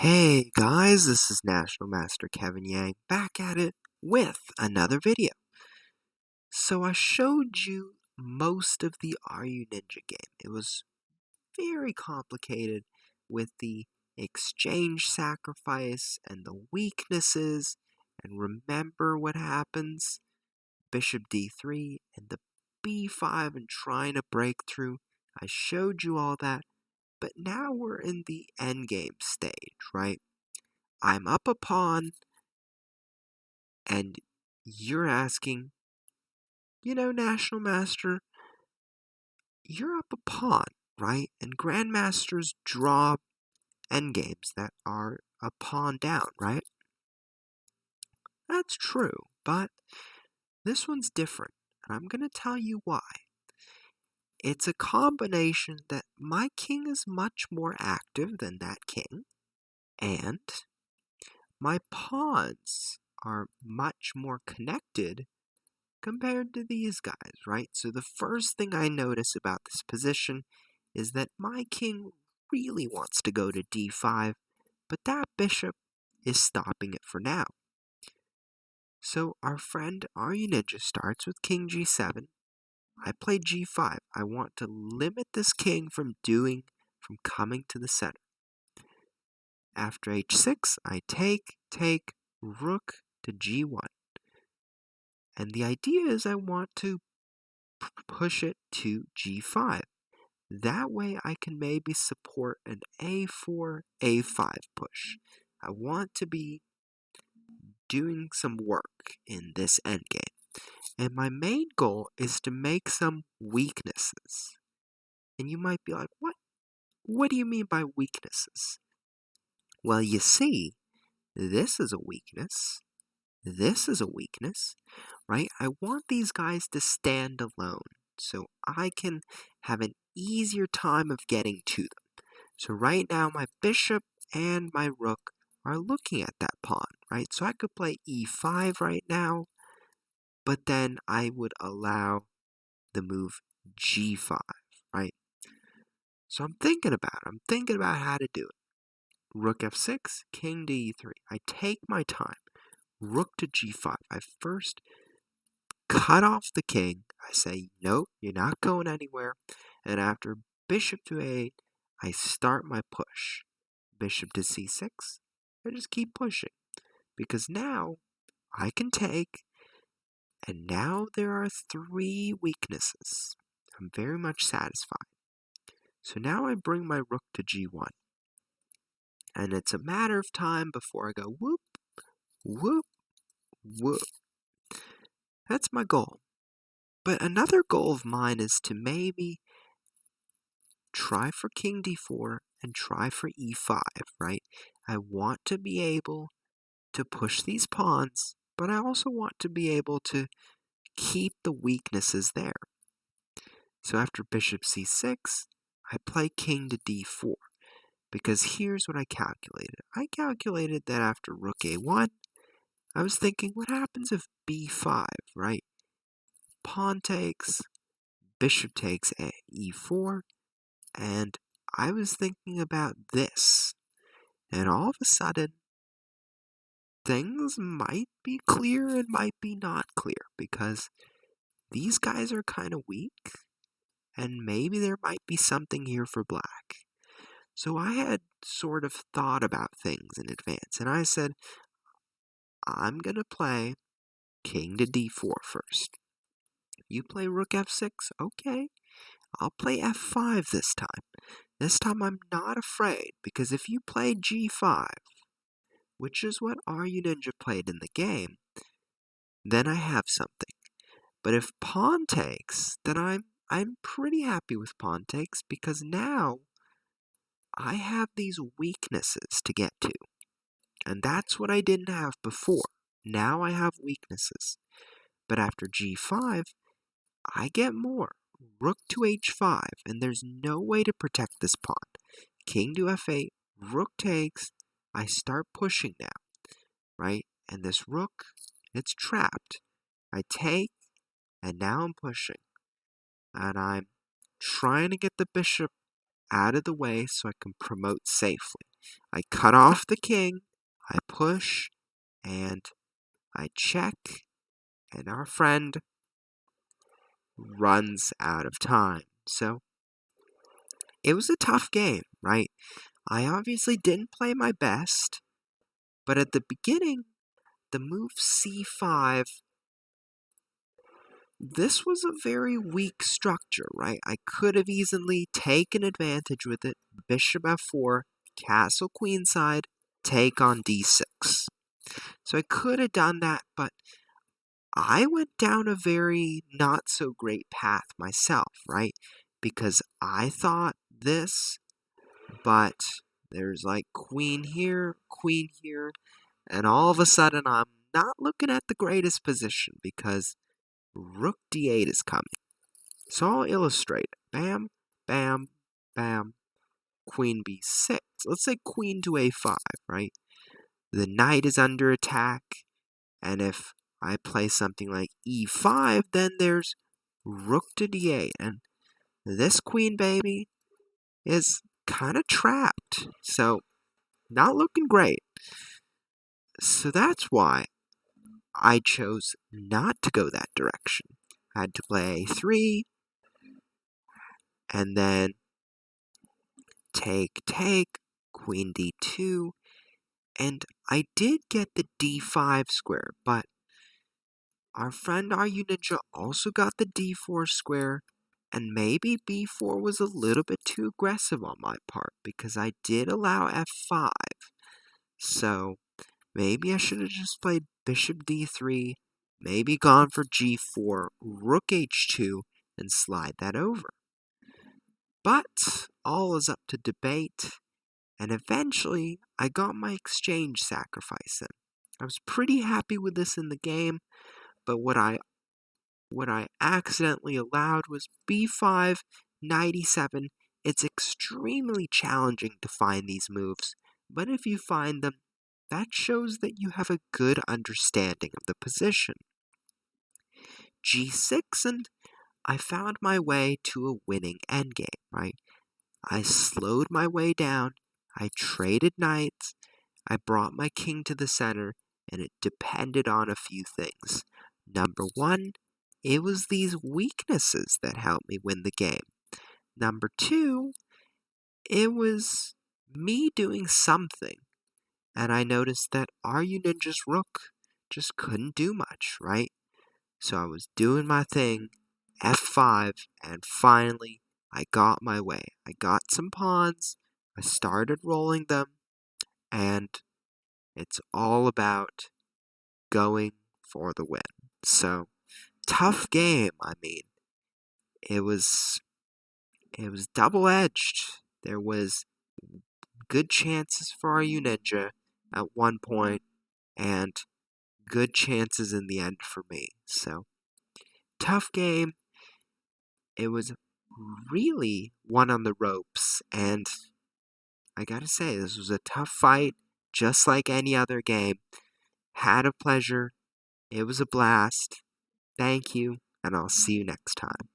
Hey guys, this is National Master Kevin Yang back at it with another video. So I showed you most of the Are You Ninja game. It was very complicated with the exchange sacrifice and the weaknesses, and remember what happens. Bishop d3 and the b5 and trying to break through. I showed you all that, but now we're in the endgame stage, right? I'm up a pawn, and you're asking, National Master, you're up a pawn, right? And Grandmasters draw endgames that are a pawn down, right? That's true, but this one's different, and I'm going to tell you why. It's a combination that my king is much more active than that king, and my pawns are much more connected compared to these guys, right? So the first thing I notice about this position is that my king really wants to go to d5, but that bishop is stopping it for now. So our friend Ninja starts with king g7. I play g5. I want to limit this king from coming to the center. After h6, I take, rook to g1. And the idea is I want to push it to g5. That way I can maybe support an a4, a5 push. I want to be doing some work in this endgame. And my main goal is to make some weaknesses. And you might be like, what? What do you mean by weaknesses? Well, you see, this is a weakness. This is a weakness, right? I want these guys to stand alone so I can have an easier time of getting to them. So right now my bishop and my rook are looking at that pawn, right? So I could play e5 right now, but then I would allow the move g5, right? So I'm thinking about how to do it. Rook f6, king to e3. I take my time. Rook to g5. I first cut off the king. I say, nope, you're not going anywhere. And after bishop to a8, I start my push. Bishop to c6. I just keep pushing. Because now I can take, and now there are 3 weaknesses. I'm very much satisfied. So now I bring my rook to g1. And it's a matter of time before I go whoop, whoop, whoop. That's my goal. But another goal of mine is to maybe try for king d4 and try for e5, right? I want to be able to push these pawns, but I also want to be able to keep the weaknesses there. So after bishop c6, I play king to d4, because here's what I calculated. I calculated that after rook a1, I was thinking, what happens if b5, right? Pawn takes, bishop takes e4, and I was thinking about this. And all of a sudden, things might be clear and might be not clear, because these guys are kind of weak, and maybe there might be something here for black. So I had sort of thought about things in advance, and I said, I'm going to play king to d4 first. You play rook f6, okay. I'll play f5 this time. This time I'm not afraid, because if you play g5, which is what Ninja played in the game, then I have something. But if pawn takes, then I'm pretty happy with pawn takes, because now I have these weaknesses to get to. And that's what I didn't have before. Now I have weaknesses. But after g5, I get more. Rook to h5, and there's no way to protect this pawn. King to f8, rook takes, I start pushing now, right? And this rook, it's trapped. I take, and now I'm pushing. And I'm trying to get the bishop out of the way so I can promote safely. I cut off the king, I push, and I check, and our friend runs out of time. So it was a tough game, right? I obviously didn't play my best, but at the beginning, the move c5, this was a very weak structure, right? I could have easily taken advantage with it. Bishop f4, castle queenside, take on d6. So I could have done that, but I went down a very not so great path myself, right? Because I thought this, but there's like queen here, and all of a sudden I'm not looking at the greatest position because rook d8 is coming. So I'll illustrate it. Bam, bam, bam, queen b6. Let's say queen to a5, right? The knight is under attack, and if I play something like e5, then there's rook to d8, and this queen baby is kind of trapped. So not looking great. So that's why I chose not to go that direction. I had to play a3, and then take, queen d2, and I did get the d5 square, but our friend Runinja also got the d4 square, and maybe b4 was a little bit too aggressive on my part because I did allow f5. So maybe I should have just played bishop d3, maybe gone for g4, rook h2, and slide that over. But all is up to debate, and eventually I got my exchange sacrifice in. I was pretty happy with this in the game, but what I accidentally allowed was b5, knight e7. It's extremely challenging to find these moves, but if you find them, that shows that you have a good understanding of the position. g6, and I found my way to a winning endgame, right? I slowed my way down, I traded knights, I brought my king to the center, and it depended on a few things. Number one, it was these weaknesses that helped me win the game. Number two, it was me doing something, and I noticed that Runinja's rook just couldn't do much, right? So I was doing my thing, f5, and finally I got my way. I got some pawns, I started rolling them, and it's all about going for the win. So, tough game. I mean, it was double-edged. There was good chances for our Ninja at one point, and good chances in the end for me. So, tough game. It was really one on the ropes, and I gotta say, this was a tough fight, just like any other game. Had a pleasure. It was a blast. Thank you, and I'll see you next time.